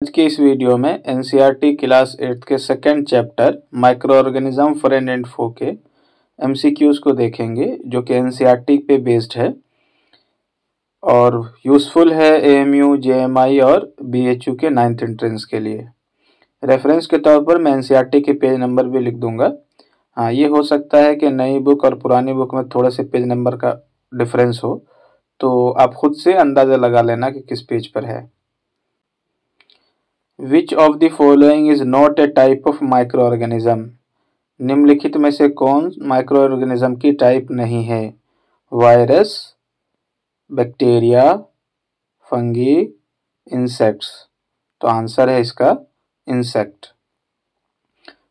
के इस वीडियो में एनसीईआरटी क्लास 8 के second chapter micro organism friend and foe के एमसीक्यूज को देखेंगे जो कि एनसीईआरटी पे बेस्ड है और यूज़फुल है एएमयू, जेएमआई और बीएचयू के 9th एंट्रेंस के लिए। रेफरेंस के तौर पर मैं एनसीईआरटी के पेज नंबर भी लिख दूंगा। हाँ, ये हो सकता है कि नई बुक और पुरानी बुक में थोड़े से पेज नंबर का डिफरेंस हो, तो आप खुद से अंदाज़ा लगा लेना कि किस पेज पर है। विच of the following is not A type of micro organism? निम्नलिखित में से कौन माइक्रो ऑर्गेनिज्म की टाइप नहीं है? Virus, bacteria, fungi, insects. तो आंसर है इसका insect.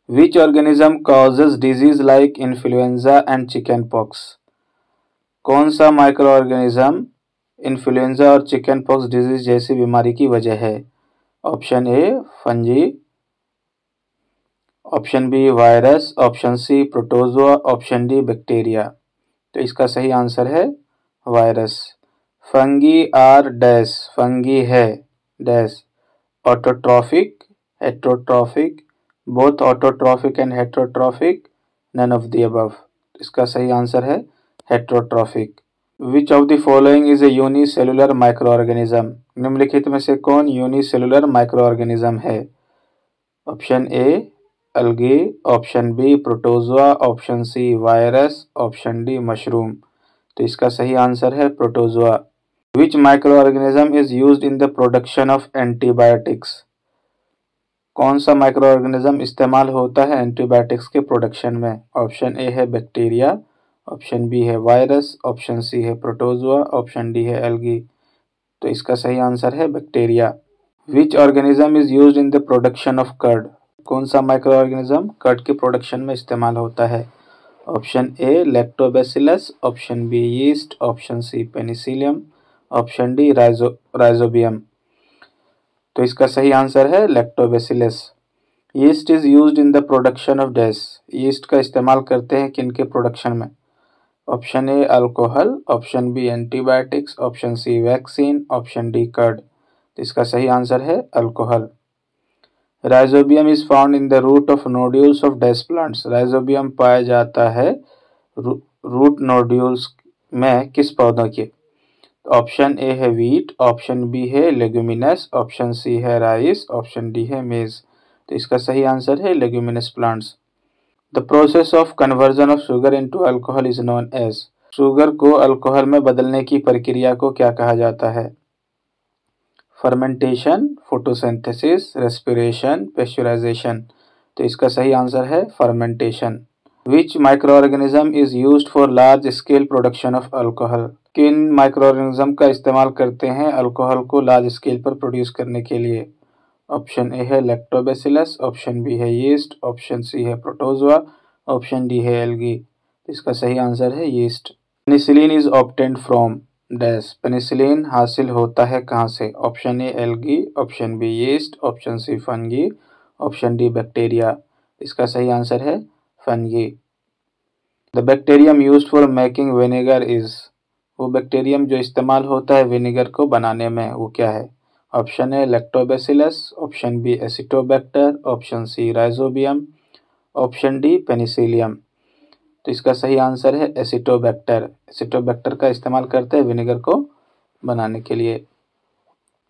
Which organism causes disease like influenza and chicken pox? कौन सा माइक्रो ऑर्गेनिज्म इन्फ्लुएंजा और चिकन पॉक्स डिजीज जैसी बीमारी की वजह है? Option A fungi, option B virus, option C protozoa, option D bacteria. तो इसका सही आंसर है virus. Fungi are dash, fungi है dash autotrophic, heterotrophic, both autotrophic and heterotrophic, none of the above. इसका सही आंसर है heterotrophic. Which of the following is a unicellular micro organism? निम्नलिखित में से कौन यूनिसेलुलर माइक्रो ऑर्गेनिज्म है? Option A algae, option B protozoa, option C virus, option D mushroom. तो इसका सही आंसर है protozoa. Which micro organism is used in the production of antibiotics? कौन सा माइक्रो ऑर्गेनिज्म इस्तेमाल होता है एंटीबायोटिक्स के प्रोडक्शन में? ऑप्शन ए है बैक्टीरिया, ऑप्शन बी है वायरस, ऑप्शन सी है प्रोटोजोआ, ऑप्शन डी है एल्गी। तो इसका सही आंसर है bacteria. Which organism is used in the production of curd? कौन सा माइक्रो ऑर्गेनिज्म कर्ड के प्रोडक्शन में इस्तेमाल होता है? Option A lactobacillus, option B yeast, option C penicillium, option D rhizobium. तो इसका सही आंसर है lactobacillus. Yeast is used in the production of dash? Yeast का इस्तेमाल करते हैं किनके प्रोडक्शन में? Option A alcohol, option B antibiotics, option C vaccine, option D curd. तो इसका सही आंसर है alcohol. Rhizobium is found in the root of nodules of dash plants? Rhizobium पाया जाता है रूट नोड्यूल्स में किस पौधों के? ऑप्शन ए है वीट, ऑप्शन बी है लेग्यूमिनस, ऑप्शन सी है राइस, ऑप्शन डी है मेज। तो इसका सही आंसर है leguminous plants. The process of conversion of sugar into alcohol is known as? Sugar को अल्कोहल में बदलने की प्रक्रिया को क्या कहा जाता है? Fermentation, photosynthesis, respiration, pasteurization. तो इसका सही आंसर है fermentation. Which micro organism is used for large scale production of alcohol? किन माइक्रो ऑर्गेनिज्म का इस्तेमाल करते हैं अल्कोहल को लार्ज स्केल पर प्रोड्यूस करने के लिए? ऑप्शन ए है लैक्टोबैसिलस, ऑप्शन बी है यीस्ट, ऑप्शन सी है प्रोटोजोआ, ऑप्शन डी है एल्गी। इसका सही आंसर है yeast. Penicillin is obtained from dash? Penicillin हासिल होता है कहाँ से? Option A algae, option B yeast, option C fungi, option D bacteria. इसका सही आंसर है fungi. The bacterium used for making vinegar is? वो बैक्टीरियम जो इस्तेमाल होता है विनेगर को बनाने में वो क्या है? Option A lactobacillus, option B Acetobacter, option C Rhizobium, option D Penicillium. तो इसका सही आंसर है एसिटोबैक्टर। एसिटोबैक्टर का इस्तेमाल करते हैं विनेगर को बनाने के लिए।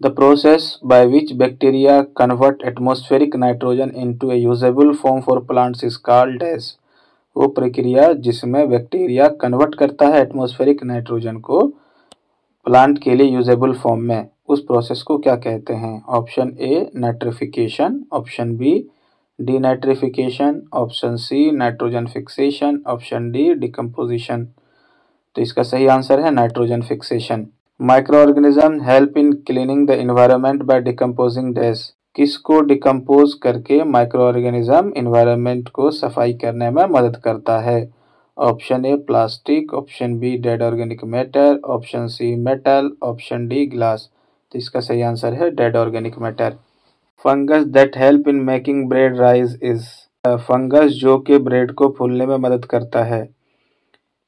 The process by which bacteria convert atmospheric nitrogen into a usable form for plants is called as? वो प्रक्रिया जिसमें बैक्टीरिया कन्वर्ट करता है एटमॉस्फेरिक नाइट्रोजन को प्लांट के लिए यूजेबल फॉर्म में, उस प्रोसेस को क्या कहते हैं? Option A nitrification, option B denitrification, option C nitrogen fixation, option D decomposition. तो इसका सही आंसर है nitrogen fixation. Microorganism help in cleaning the environment by decomposing dash? किसको डिकम्पोज करके माइक्रो ऑर्गेनिज्म एनवायरनमेंट को सफाई करने में मदद करता है? Option A plastic, option B dead organic matter, option C metal, option D glass. तो इसका सही आंसर है dead organic matter. Fungus that help in making bread rise is? Fungus जो कि ब्रेड को फूलने में मदद करता है।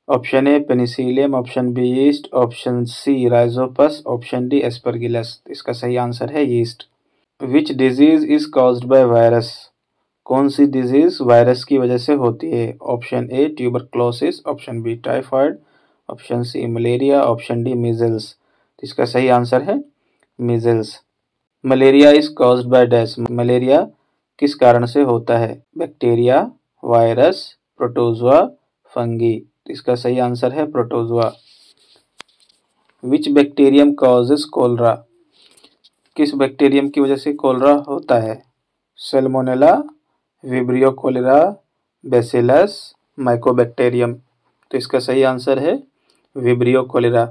Option A Penicillium, option B yeast, option C Rhizopus, option D Aspergillus. इसका सही आंसर है yeast. Which disease is caused by virus, कौन सी डिजीज वायरस की वजह से होती है? Option A tuberculosis, option B typhoid, option C malaria, option D measles. इसका सही आंसर है measles. Malaria is caused by dash, malaria किस कारण से होता है? Bacteria, virus, protozoa, fungi. इसका सही आंसर है protozoa. Which bacterium causes cholera, किस बैक्टीरियम की वजह से कोलरा होता है? Salmonella, Vibrio cholerae, Bacillus, Mycobacterium. तो इसका सही आंसर है Vibrio cholerae.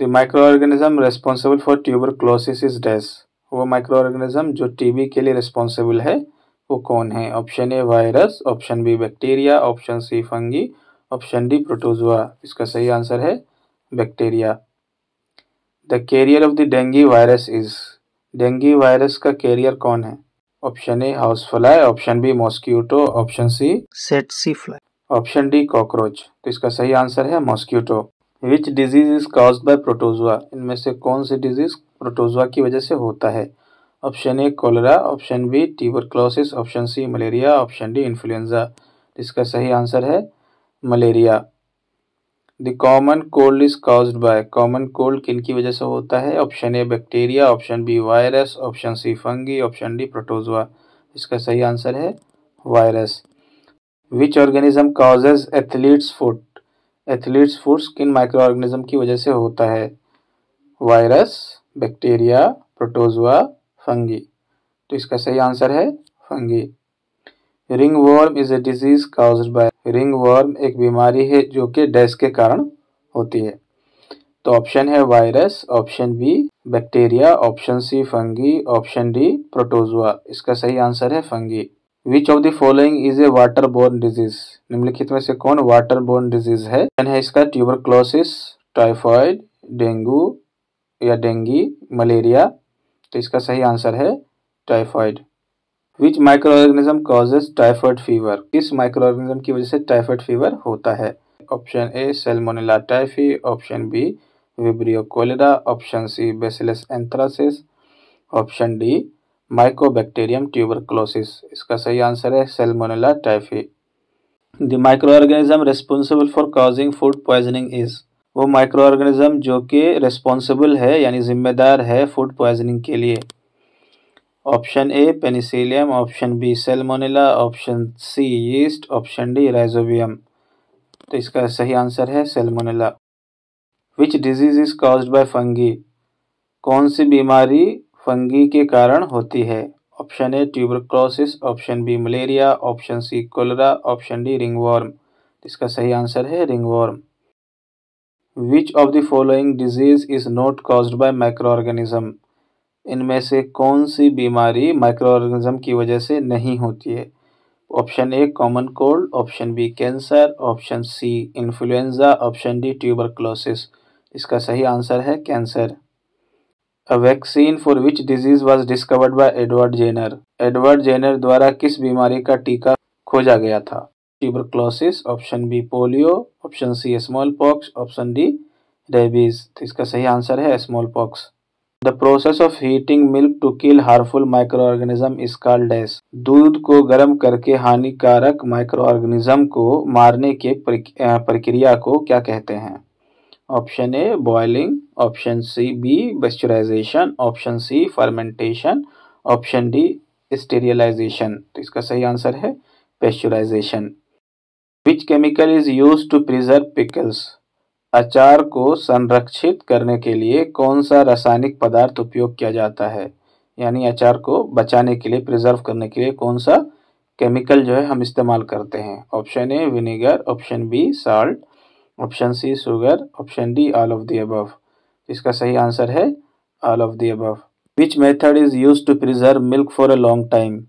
The micro organism responsible for tuberculosis is dash, वो माइक्रो ऑर्गेनिज्म जो टीबी के लिए रिस्पॉन्सिबल है वो कौन है? Option A virus, option B bacteria, option C fungi, option D protozoa. इसका सही आंसर है bacteria. The carrier of the dengue virus is, dengue virus का कैरियर कौन है? Option A house fly, option B mosquito, option C tsetse fly, option D cockroach. तो इसका सही answer है mosquito. Which disease is caused by protozoa, इनमें से कौन सी डिजीज प्रोटोजोआ की वजह से होता है? Option A cholera, option B tuberculosis, option C malaria, option D influenza. इसका सही आंसर है malaria. The common cold is caused by, common cold किन की वजह से होता है? Option A bacteria, option B virus, option C fungi, option D protozoa. इसका सही आंसर है virus. Which organism causes athlete's foot, athlete's foots किन माइक्रो ऑर्गेनिज्म की वजह से होता है? Virus, bacteria, protozoa, fungi. तो इसका सही आंसर है fungi. Ring worm is a disease caused by, ring worm एक बीमारी है जो कि डैश के कारण होती है। तो ऑप्शन है virus, option B bacteria, option C fungi, option D protozoa. इसका सही आंसर है fungi. Which of the following is a water borne disease, निम्नलिखित में से कौन वाटर बोर्न डिजीज है? इसका ट्यूबरक्लोसिस, टाइफाइड, डेंगू या डेंगी, मलेरिया। तो इसका सही आंसर है typhoid. Which micro organism causes typhoid fever, किस माइक्रो ऑर्गेनिज्म की वजह से टाइफाइड फीवर होता है? Option A salmonella typhi, option B vibrio cholerae, option C bacillus anthracis, option D mycobacterium tuberculosis. इसका सही आंसर है salmonella typhi. The micro organism responsible for causing food poisoning is, वो micro organism जो कि responsible है यानी जिम्मेदार है फूड पॉइजनिंग के लिए। Option A Penicillium, option B Salmonella, option C yeast, option D rhizobium. तो इसका सही आंसर है Salmonella. Which disease is caused by fungi, कौन सी बीमारी फंगी के कारण होती है? Option A tuberculosis, option B malaria, option C cholera, option D ringworm. इसका सही आंसर है ringworm. Which of the following disease is not caused by microorganism, इनमें से कौन सी बीमारी माइक्रो ऑर्गेनिज्म की वजह से नहीं होती है? Option A common cold, option B cancer, option C influenza, option D tuberculosis. इसका सही आंसर है cancer. A vaccine for which disease was discovered by Edward Jenner, Edward Jenner द्वारा किस बीमारी का टीका खोजा गया था? Tuberculosis, option B polio, option C smallpox, option D rabies. तो इसका सही आंसर है smallpox. The process of heating milk to kill harmful micro organism is called dash, दूध को गर्म करके हानिकारक माइक्रो ऑर्गेनिज्म को मारने के प्रक्रिया को क्या कहते हैं? Option A boiling, option C B pasteurization, option C fermentation, option D sterilization. तो इसका सही आंसर है pasteurization. Which chemical is used to preserve pickles, अचार को संरक्षित करने के लिए कौन सा रासायनिक पदार्थ उपयोग किया जाता है? यानी अचार को बचाने के लिए, प्रिजर्व करने के लिए कौन सा केमिकल जो है हम इस्तेमाल करते हैं? Option A vinegar, option B salt, option C sugar, option D all of the above. इसका सही आंसर है all of the above. Which method is used to preserve milk for a long time,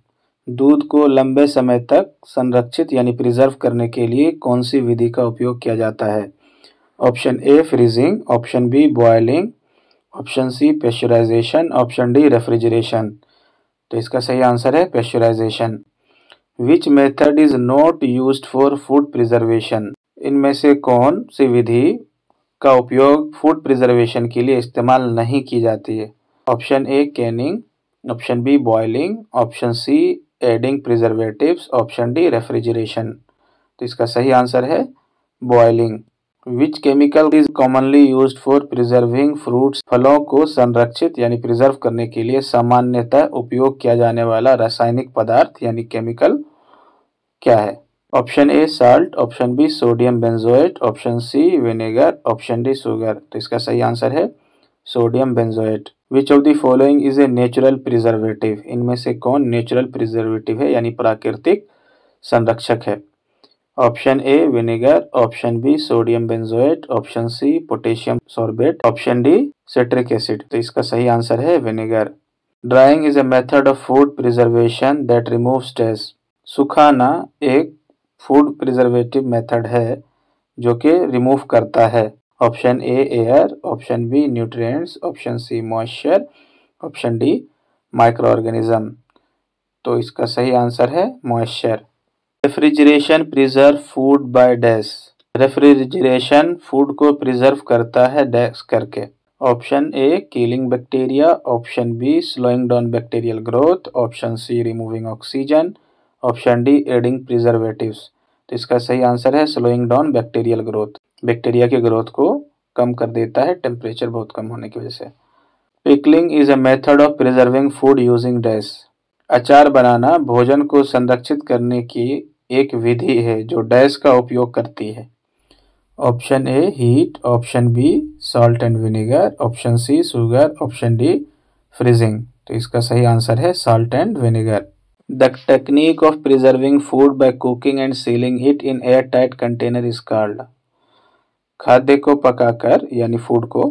दूध को लंबे समय तक संरक्षित यानी प्रिजर्व करने के लिए कौन सी विधि का उपयोग किया जाता है? Option A freezing, option B boiling, option C pasteurization, option D refrigeration. तो इसका सही आंसर है pasteurization. Which method is not used for food preservation, इनमें से कौन सी विधि का उपयोग फूड प्रिजर्वेशन के लिए इस्तेमाल नहीं की जाती है? Option A canning, option B boiling, option C adding preservatives, option D refrigeration. तो इसका सही आंसर है boiling. Which chemical is commonly used for preserving fruits? फलों को संरक्षित यानी प्रिजर्व करने के लिए सामान्यतः उपयोग किया जाने वाला रासायनिक पदार्थ यानी केमिकल क्या है? Option A salt, option B sodium benzoate, option C vinegar, option D sugar. तो इसका सही आंसर है sodium benzoate. Which of the following is a natural preservative? इनमें से कौन नेचुरल प्रिजर्वेटिव है यानी प्राकृतिक संरक्षक है? Option A vinegar, option B sodium benzoate, option C potassium sorbate, option D citric acid. तो इसका सही आंसर है vinegar. Drying is a method of food preservation that removes taste. सुखाना एक फूड प्रिजर्वेटिव मेथड है जो कि रिमूव करता है। Option A air, option B nutrients, option C moisture, option D microorganism. तो इसका सही आंसर है moisture. Refrigeration preserve food by dash. Refrigeration food को प्रिजर्व करता है डैश करके। Option A killing bacteria, option B slowing down bacterial growth, option C removing oxygen, option D adding preservatives. तो इसका सही आंसर है slowing down bacterial growth. Bacteria की growth को कम कर देता है टेम्परेचर बहुत कम होने की वजह से। Pickling is a method of preserving food using dash. अचार बनाना भोजन को संरक्षित करने की एक विधि है जो डैश का उपयोग करती है। Option A heat, option B salt and vinegar, option C sugar, option D freezing. तो इसका सही आंसर है salt and vinegar. The technique of preserving food by cooking and sealing it in airtight container is called. खाद्य को पकाकर यानी food को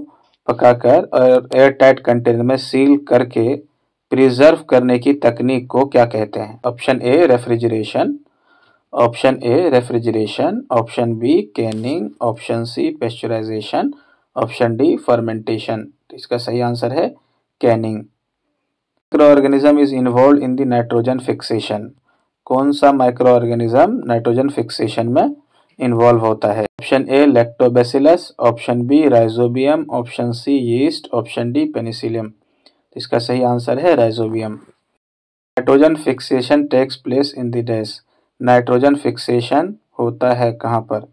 पकाकर और एयर टाइट कंटेनर में सील करके प्रिजर्व करने की तकनीक को क्या कहते हैं? Option A refrigeration, option A refrigeration, option B canning, option C pasteurization, option D fermentation. तो इसका सही आंसर है canning. Micro organism is involve in the nitrogen fixation. कौन सा माइक्रो ऑर्गेनिज्म नाइट्रोजन फिक्सेशन में इन्वॉल्व होता है? Option A lactobacillus, option B Rhizobium, option C yeast, option D Penicillium. इसका सही आंसर है Rhizobium. Nitrogen fixation takes place in the dash. Nitrogen fixation होता है कहाँ पर?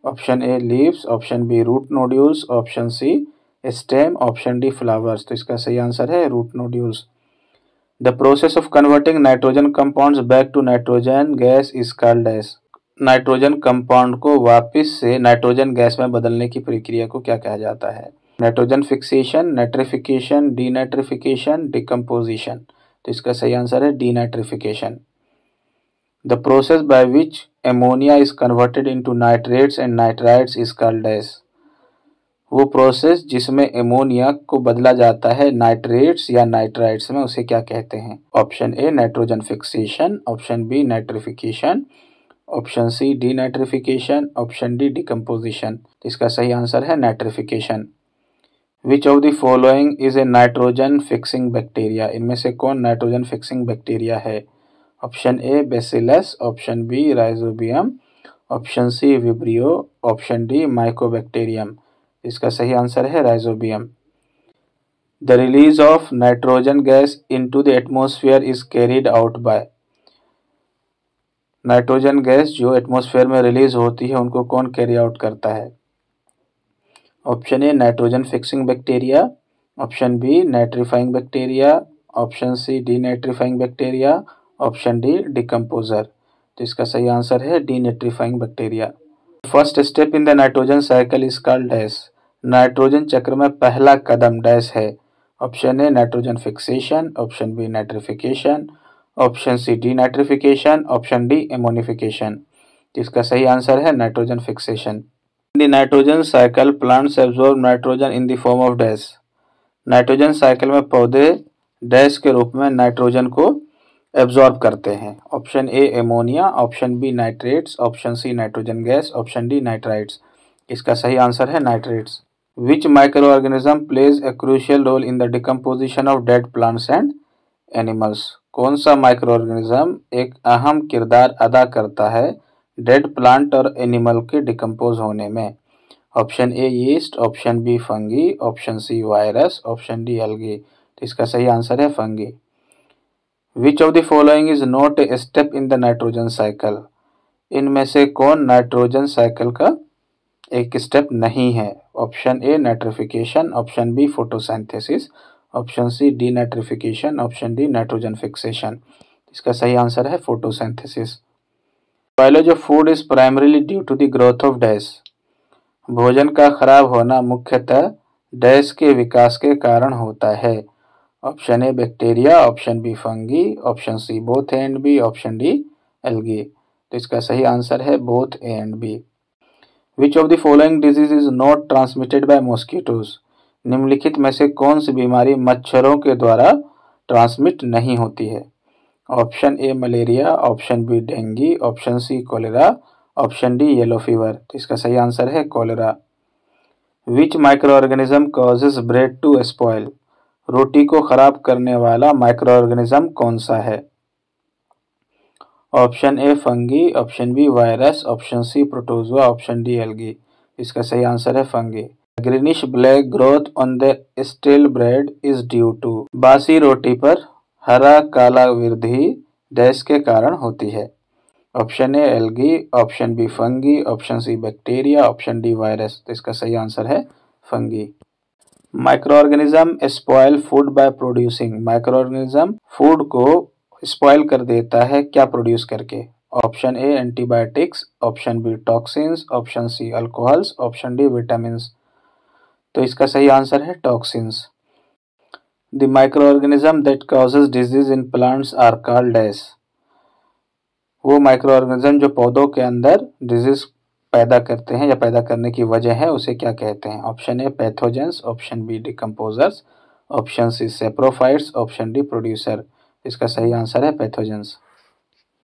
Option A leaves, option B root nodules, option C stem, option D flowers. तो इसका सही आंसर है root nodules. The process of converting nitrogen compounds back to nitrogen gas is called as. Nitrogen compound को वापस से nitrogen gas में बदलने की प्रक्रिया को क्या कहा जाता है? Nitrogen fixation, nitrification, denitrification, decomposition. तो इसका सही आंसर है denitrification. The process by which ammonia is converted into nitrates and nitrites is called as. वो प्रोसेस जिसमें एमोनिया को बदला जाता है नाइट्रेट्स या नाइट्राइट्स में उसे क्या कहते हैं? Option A nitrogen fixation, option B nitrification, option C denitrification, option D decomposition. इसका सही आंसर है nitrification. Which of the following is a nitrogen fixing bacteria? इनमें से कौन नाइट्रोजन फिक्सिंग बैक्टीरिया है? Option A Bacillus, option B Rhizobium, option C Vibrio, option D Mycobacterium. इसका सही answer है Rhizobium. The release of nitrogen gas into the atmosphere is carried out by. Nitrogen gas जो atmosphere में release होती है उनको कौन कैरी आउट करता है? Option A nitrogen fixing bacteria, option B nitrifying bacteria, option C denitrifying bacteria, option D decomposer. तो इसका सही आंसर है denitrifying bacteria. First step in the nitrogen cycle is called dash. Nitrogen चक्र में पहला कदम डैश है। Option A nitrogen fixation, option B nitrification, option C denitrification, option D ammonification. इसका सही आंसर है nitrogen fixation. In the nitrogen cycle plants absorb nitrogen in the form of dash. Nitrogen cycle में पौधे dash के रूप में nitrogen को absorb करते हैं। Option A ammonia, option B nitrates, option C nitrogen gas, option D nitrites. इसका सही आंसर है nitrates. Which micro organism plays a crucial role in the decomposition of dead plants and animals. कौन सा micro organism एक अहम किरदार अदा करता है डेड प्लांट और एनिमल के डिकम्पोज होने में? Option A yeast, option B fungi, option C virus, option D algae. तो इसका सही आंसर है fungi. Which of the following is not a step in the nitrogen cycle? इनमें से कौन नाइट्रोजन साइकिल का एक स्टेप नहीं है? Option A nitrification, option B photosynthesis, option C denitrification, option D nitrogen fixation. इसका सही आंसर है photosynthesis. spoilage of food is primarily due to the growth of dash. भोजन का खराब होना मुख्यतः डैश के विकास के कारण होता है। Option A bacteria, option B fungi, option C both A and B, option D algae. तो इसका सही आंसर है both A and B. Which of the following disease is not transmitted by mosquitoes? निम्नलिखित में से कौन सी बीमारी मच्छरों के द्वारा ट्रांसमिट नहीं होती है? Option A malaria, option B dengue, option C cholera, option D yellow fever. तो इसका सही आंसर है cholera. Which micro organism causes bread to spoil? रोटी को खराब करने वाला माइक्रो ऑर्गेनिज्म कौन सा है? Option A fungi, option B virus, option C protozoa, option D algae. इसका सही आंसर है fungi. Greenish black growth on the stale bread is due to? बासी रोटी पर हरा काला वृद्धि डैश के कारण होती है। Option A algae, option B fungi, option C bacteria, option D virus. तो इसका सही आंसर है fungi. Micro organism spoil food by producing? Micro organism food को स्पॉइल कर देता है क्या प्रोड्यूस करके? Option A antibiotics, option B toxins, option C alcohols, option D vitamins. तो इसका सही आंसर है toxins. The micro organism that causes disease in plants are called dash? वो माइक्रो ऑर्गेनिज्म जो पौधों के अंदर डिजीज पैदा करते हैं या पैदा करने की वजह है उसे क्या कहते हैं? Option A pathogens, option B decomposers, option C saprophytes, option D producer. इसका सही आंसर है पैथोजेंस।